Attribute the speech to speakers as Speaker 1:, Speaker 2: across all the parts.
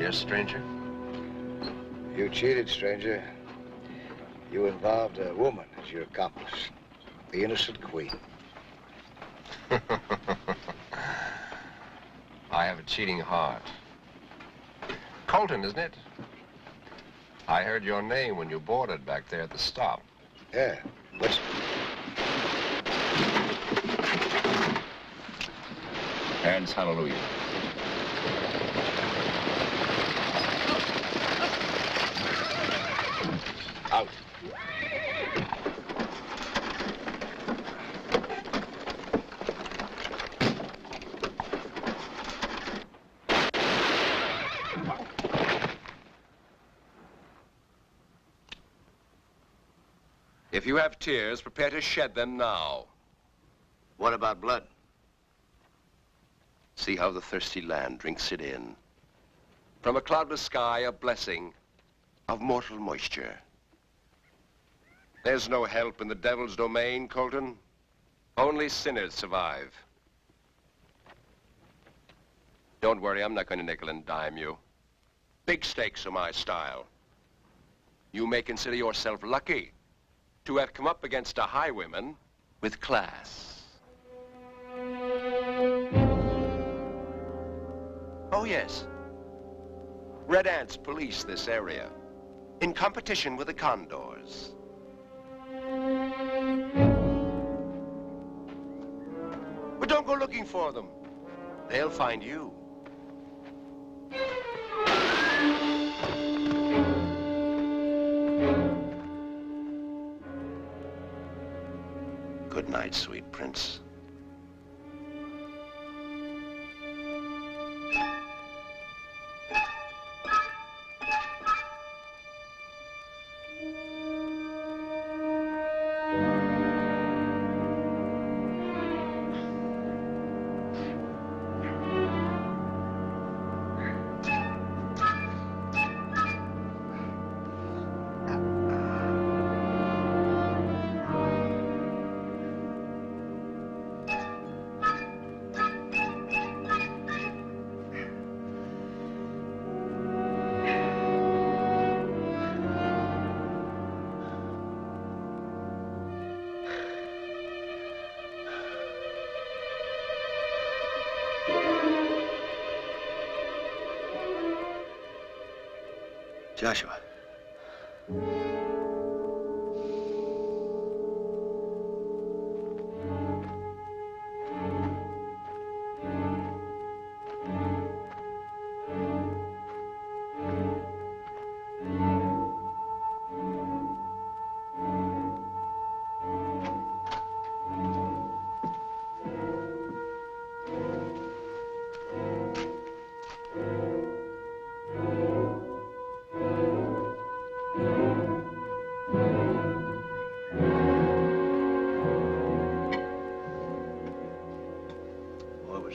Speaker 1: here, stranger?
Speaker 2: You cheated, stranger. You involved a woman as your accomplice. The innocent queen.
Speaker 1: I have a cheating heart. Colton, isn't it? I heard your name when you boarded back there at the stop.
Speaker 2: Yeah. What's...
Speaker 3: Hands hallelujah.
Speaker 2: Out.
Speaker 4: If you have tears, prepare to shed them now.
Speaker 2: What about blood?
Speaker 4: See how the thirsty land drinks it in. From a cloudless sky, a blessing of mortal moisture. There's no help in the devil's domain, Colton. Only sinners survive. Don't worry, I'm not going to nickel and dime you. Big stakes are my style. You may consider yourself lucky to have come up against a highwayman with class. Oh, yes. Red Ants police this area in competition with the Condors. But don't go looking for them. They'll find you. Good night, sweet prince.
Speaker 2: Joshua.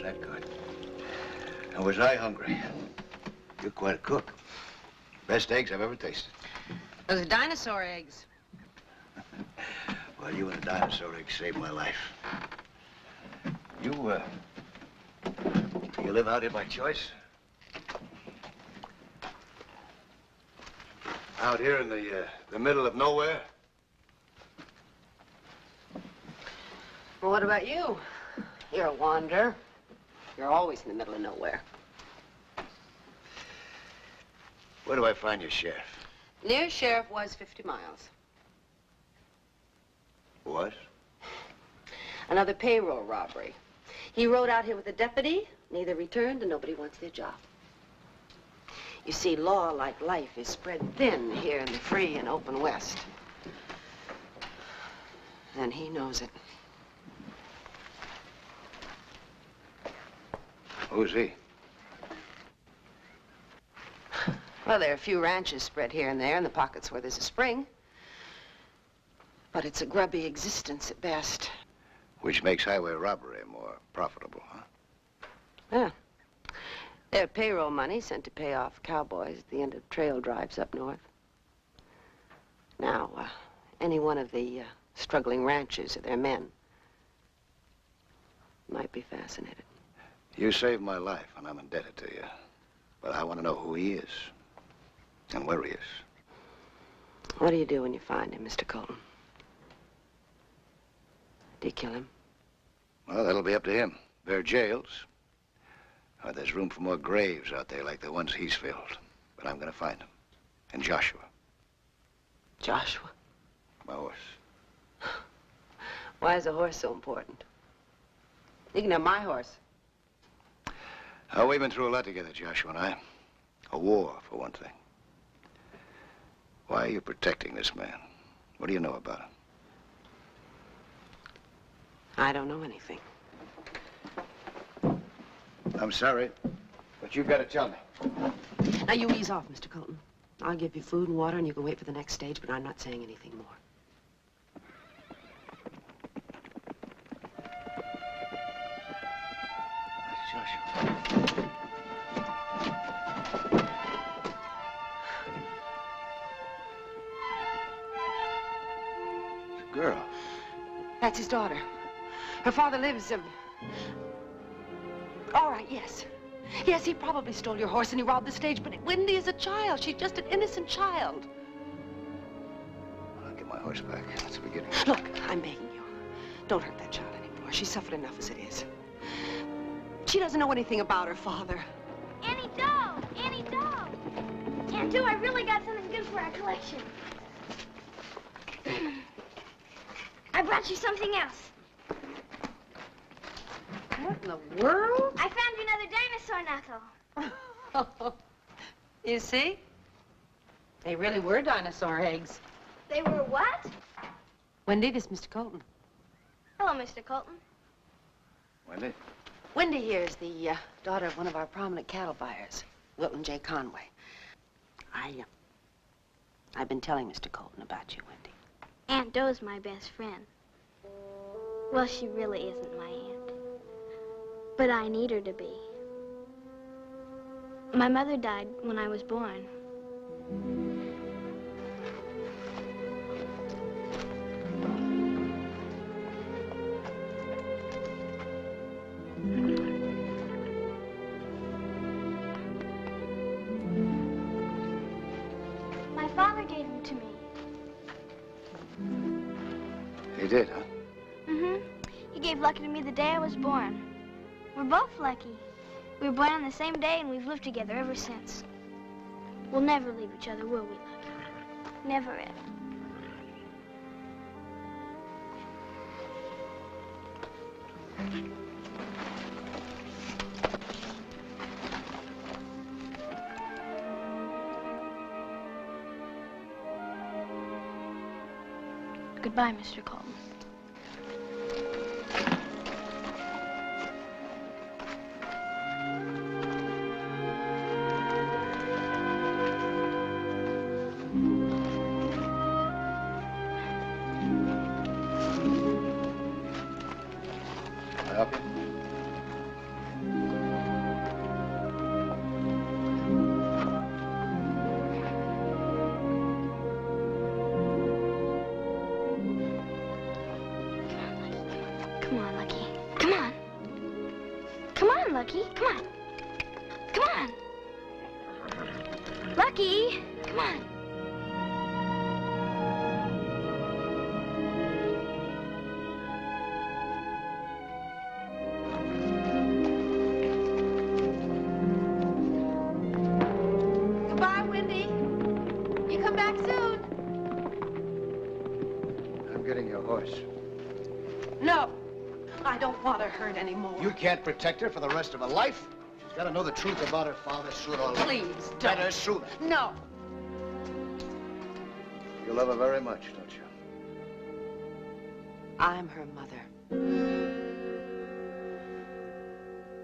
Speaker 2: That good. And was I hungry? You're quite a cook. Best eggs I've ever tasted.
Speaker 5: Those are dinosaur eggs.
Speaker 2: Well, you and a dinosaur egg saved my life. You live out here by choice? Out here in the middle of nowhere?
Speaker 5: Well, what about you? You're a wanderer. You're always in the middle of nowhere.
Speaker 2: Where do I find your sheriff?
Speaker 5: Nearest sheriff was 50 miles.
Speaker 2: What?
Speaker 5: Another payroll robbery. He rode out here with a deputy, neither returned, and nobody wants their job. You see, law, like life, is spread thin here in the free and open West. And he knows it.
Speaker 2: Who's he?
Speaker 5: Well, there are a few ranches spread here and there in the pockets where there's a spring. But it's a grubby existence at best.
Speaker 2: Which makes highway robbery more profitable, huh?
Speaker 5: Yeah. They're payroll money sent to pay off cowboys at the end of trail drives up north. Now, any one of the struggling ranchers or their men might be fascinated.
Speaker 2: You saved my life, and I'm indebted to you. But I want to know who he is and where he is.
Speaker 5: What do you do when you find him, Mr. Colton? Do you kill him?
Speaker 2: Well, that'll be up to him. There are jails. There's room for more graves out there like the ones he's filled. But I'm going to find him. And Joshua.
Speaker 5: Joshua?
Speaker 2: My horse.
Speaker 5: Why is a horse so important? You can have my horse.
Speaker 2: Oh, we've been through a lot together, Joshua and I. A war, for one thing. Why are you protecting this man? What do you know about him?
Speaker 5: I don't know anything.
Speaker 2: I'm sorry, but you've got to tell me.
Speaker 5: Now, you ease off, Mr. Colton. I'll give you food and water, and you can wait for the next stage, but I'm not saying anything more.
Speaker 2: Joshua. It's a girl.
Speaker 5: That's his daughter. Her father lives, All right, yes. Yes, he probably stole your horse and he robbed the stage, but Wendy is a child. She's just an innocent child.
Speaker 2: I'll get my horse back. That's the beginning.
Speaker 5: Look, I'm begging you. Don't hurt that child anymore. She's suffered enough as it is. She doesn't know anything about her father.
Speaker 6: Annie Doe! Annie Doe! Aunt Doe, I really got something good for our collection. I brought you something else.
Speaker 5: What in the world?
Speaker 6: I found you another dinosaur knuckle.
Speaker 5: You see? They really were dinosaur eggs.
Speaker 6: They were what?
Speaker 5: Wendy, this is Mr. Colton.
Speaker 6: Hello, Mr. Colton.
Speaker 2: Wendy?
Speaker 5: Wendy here is the daughter of one of our prominent cattle buyers, Wilton J. Conway. I've been telling Mr. Colton about you, Wendy.
Speaker 6: Aunt Doe's my best friend. Well, she really isn't my aunt. But I need her to be. My mother died when I was born. My father gave him to me.
Speaker 2: He did, huh?
Speaker 6: Mm-hmm. He gave Lucky to me the day I was born. We're both lucky. We were born on the same day, and we've lived together ever since. We'll never leave each other, will we, Lucky? Never ever. Goodbye, Mr. Colton.
Speaker 2: Up.
Speaker 6: Come on, Lucky. Come on. Come on, Lucky. Come on. Come on. Lucky, come on.
Speaker 5: Goodbye, Wendy. You come back soon.
Speaker 2: I'm getting your horse.
Speaker 5: No, I don't want her hurt anymore.
Speaker 2: You can't protect her for the rest of her life. She's got to know the truth about her father sooner or later.
Speaker 5: Please, don't.
Speaker 2: Better sooner.
Speaker 5: No.
Speaker 2: You love her very much, don't you?
Speaker 5: I'm her mother.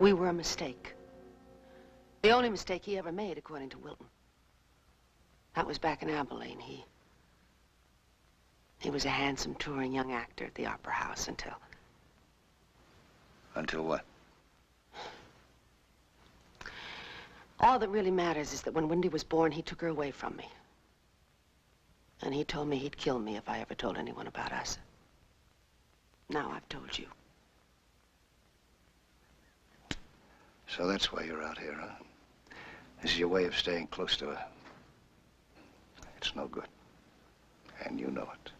Speaker 5: We were a mistake. The only mistake he ever made, according to Wilton. That was back in Abilene. He was a handsome touring young actor at the Opera House until...
Speaker 2: Until what?
Speaker 5: All that really matters is that when Wendy was born, he took her away from me. And he told me he'd kill me if I ever told anyone about us. Now I've told you.
Speaker 2: So that's why you're out here, huh? This is your way of staying close to her. It's no good. And you know it.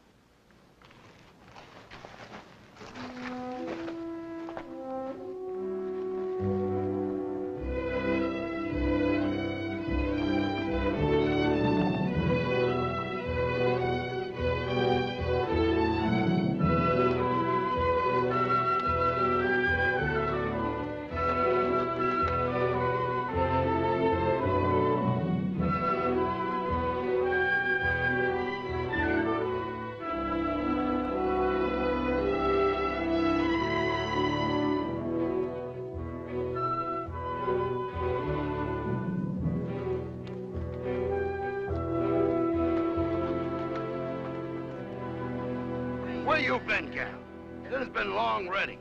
Speaker 7: Where you been, Cal? Dinner's been long ready.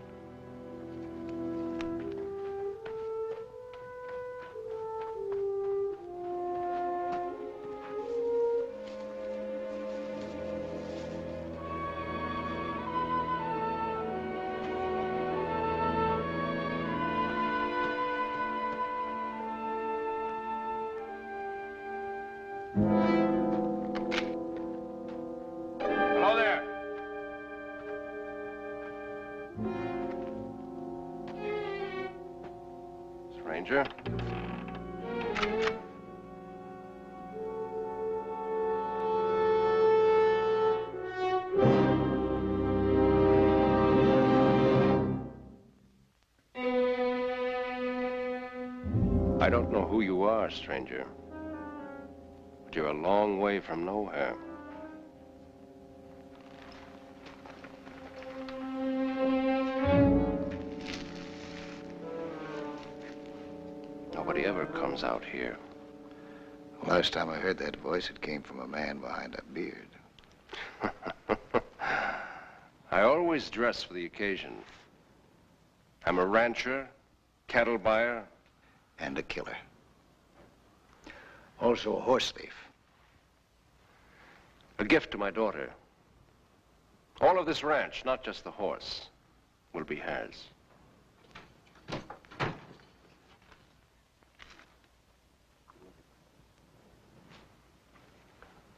Speaker 7: Hello there.
Speaker 4: Stranger? I don't know who you are, stranger, but you're a long way from nowhere. Nobody ever comes out here.
Speaker 2: Last time I heard that voice, it came from a man behind a beard.
Speaker 4: I always dress for the occasion. I'm a rancher, cattle buyer.
Speaker 2: And a killer. Also a horse thief.
Speaker 4: A gift to my daughter. All of this ranch, not just the horse, will be hers.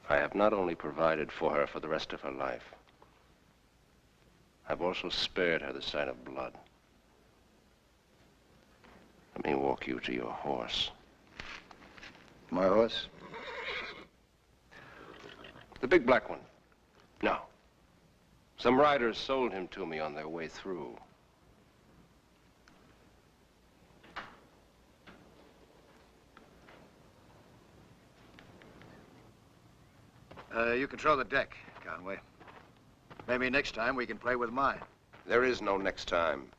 Speaker 4: I have not only provided for her for the rest of her life, I've also spared her the sight of blood. Let me walk you to your horse.
Speaker 2: My horse?
Speaker 4: The big black one. No. Some riders sold him to me on their way through.
Speaker 2: You control the deck, Conway. Maybe next time we can play with mine.
Speaker 1: There is no next time.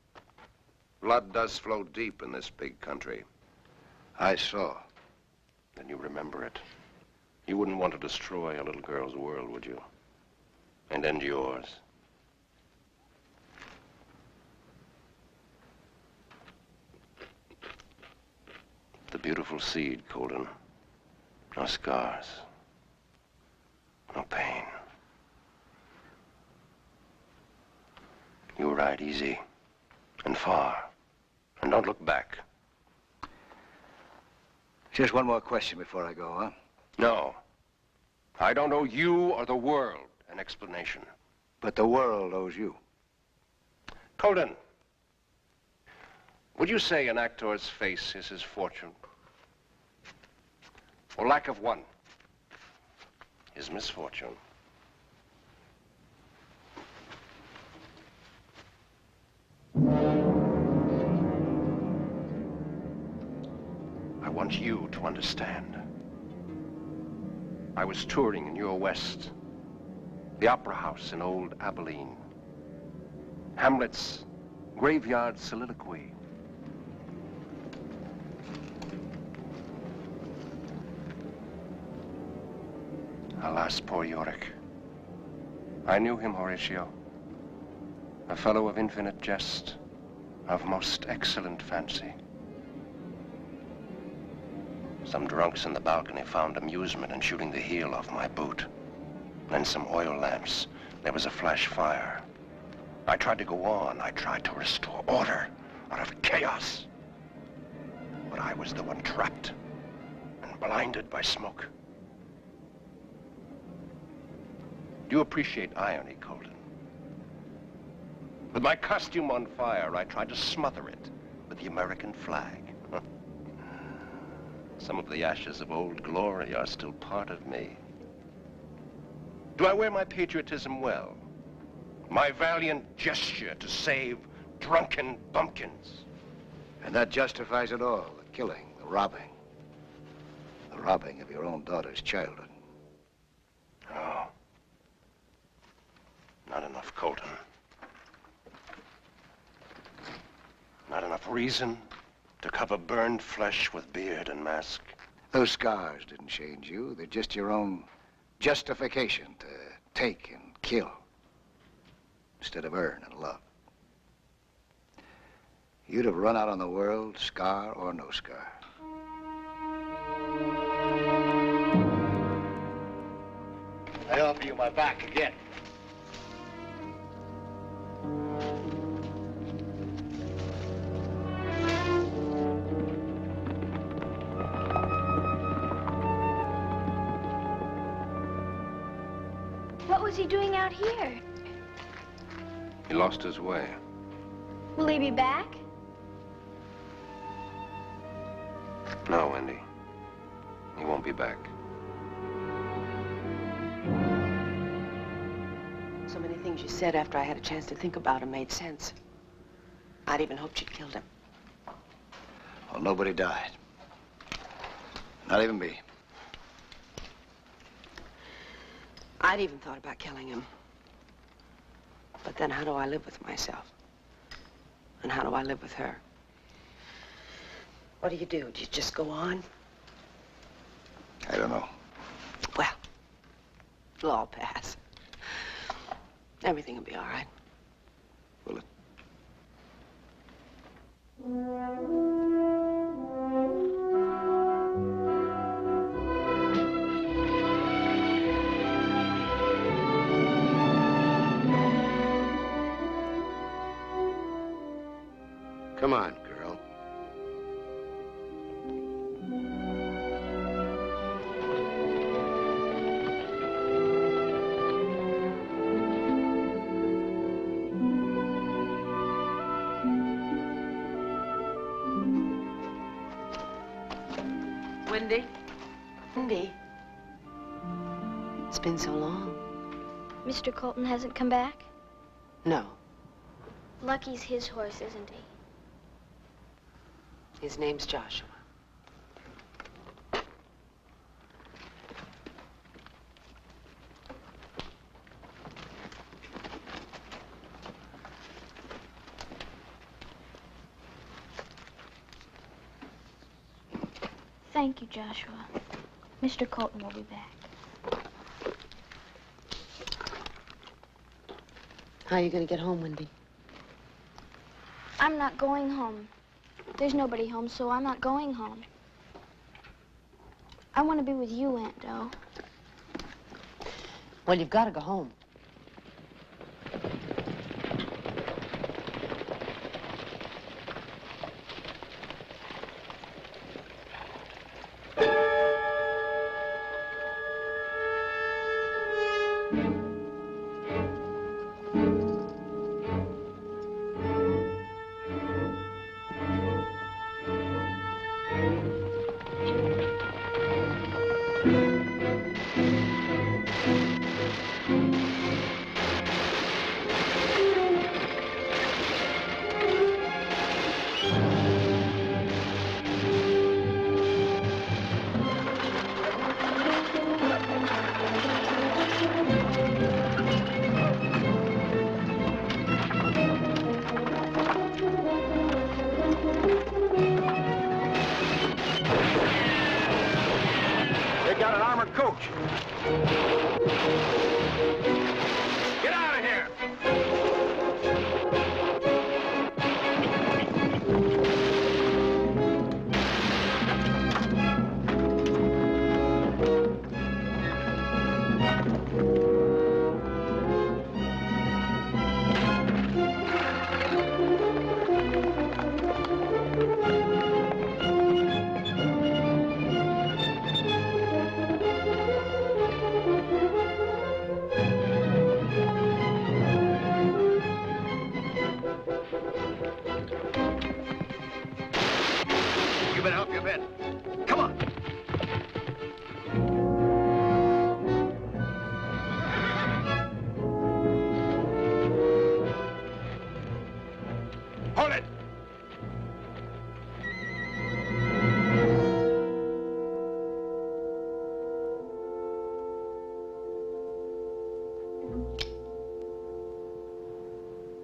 Speaker 1: Blood does flow deep in this big country.
Speaker 2: I saw.
Speaker 4: Then you remember it. You wouldn't want to destroy a little girl's world, would you? And end yours. The beautiful seed, Colton. No scars. No pain. You ride easy and far. And don't look back.
Speaker 2: Just one more question before I go, huh?
Speaker 4: No. I don't owe you or the world an explanation.
Speaker 2: But the world owes you.
Speaker 4: Colton, would you say an actor's face is his fortune? Or lack of one, his misfortune? I want you to understand. I was touring in your West, the Opera House in Old Abilene, Hamlet's graveyard soliloquy. Alas, poor Yorick. I knew him, Horatio. A fellow of infinite jest, of most excellent fancy. Some drunks in the balcony found amusement in shooting the heel off my boot. Then some oil lamps. There was a flash fire. I tried to go on. I tried to restore order out of chaos. But I was the one trapped. blinded by smoke. Do you appreciate irony, Colton? With my costume on fire, I tried to smother it with the American flag. Some of the ashes of old glory are still part of me. Do I wear my patriotism well? My valiant gesture to save drunken bumpkins?
Speaker 2: And that justifies it all, the killing, the robbing. The robbing of your own daughter's childhood.
Speaker 4: No. Not enough, Colton. Not enough reason to cover burned flesh with beard and mask.
Speaker 2: Those scars didn't change you. They're just your own justification to take and kill instead of earn and love. You'd have run out on the world, scar or no scar.
Speaker 7: I offer you my back again.
Speaker 6: What was he doing out here?
Speaker 1: He lost his way.
Speaker 6: Will he be back?
Speaker 1: No, Wendy. He won't be back.
Speaker 5: So many things you said after I had a chance to think about him made sense. I'd even hoped you'd killed him.
Speaker 2: Well, nobody died. Not even me.
Speaker 5: I'd even thought about killing him. But then how do I live with myself? And how do I live with her? What do? Do you just go on?
Speaker 2: I don't know.
Speaker 5: Well, it'll all pass. Everything will be all right.
Speaker 2: Will it?
Speaker 7: Come on, girl.
Speaker 5: Wendy? Wendy? It's been so long.
Speaker 6: Mr. Colton hasn't come back?
Speaker 5: No.
Speaker 6: Lucky's his horse, isn't he?
Speaker 5: His name's Joshua.
Speaker 6: Thank you, Joshua. Mr. Colton will be back.
Speaker 5: How are you going to get home, Wendy?
Speaker 6: I'm not going home. There's nobody home, so I'm not going home. I want to be with you, Aunt Do.
Speaker 5: Well, you've got to go home.
Speaker 7: They got an armored coach. Get out of here!
Speaker 4: Hold it!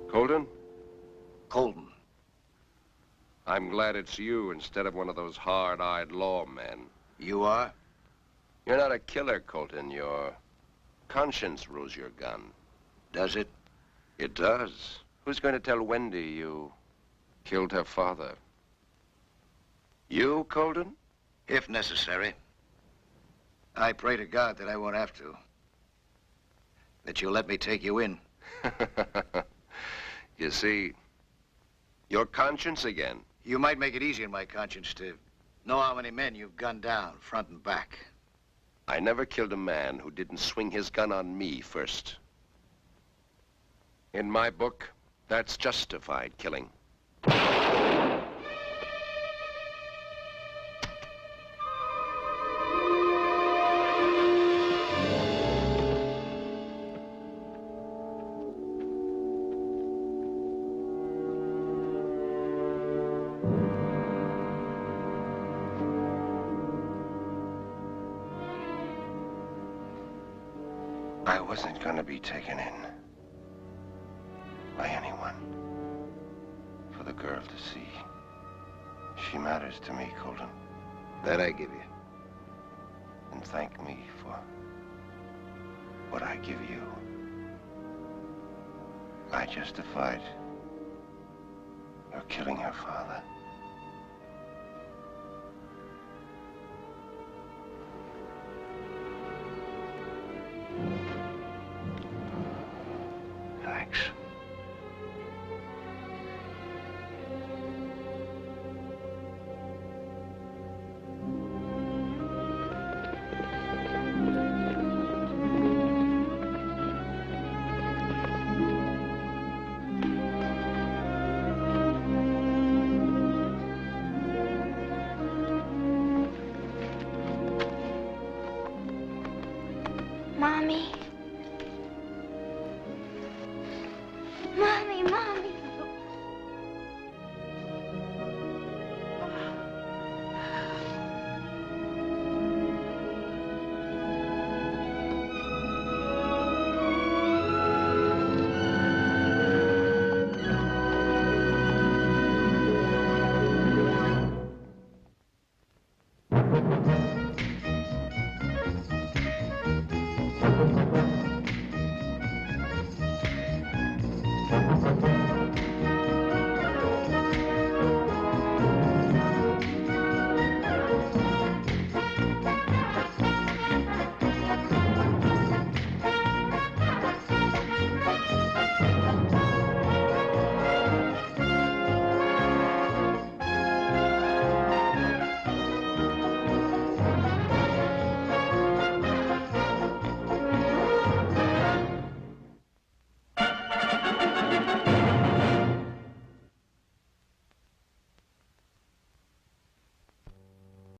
Speaker 4: Colton?
Speaker 2: Colton.
Speaker 4: I'm glad it's you instead of one of those hard-eyed lawmen.
Speaker 2: You are?
Speaker 4: You're not a killer, Colton. Your conscience rules your gun.
Speaker 2: Does it?
Speaker 4: It does. Who's going to tell Wendy you killed her father? You, Colton?
Speaker 2: If necessary. I pray to God that I won't have to. That you'll let me take you in.
Speaker 4: You see, your conscience again.
Speaker 2: You might make it easy on my conscience to know how many men you've gunned down, front and back.
Speaker 4: I never killed a man who didn't swing his gun on me first. In my book, that's justified killing. I wasn't going to be taken in by anyone. For the girl to see. She matters to me, Colton.
Speaker 2: That I give you.
Speaker 4: And thank me for what I give you. I justified your killing her father.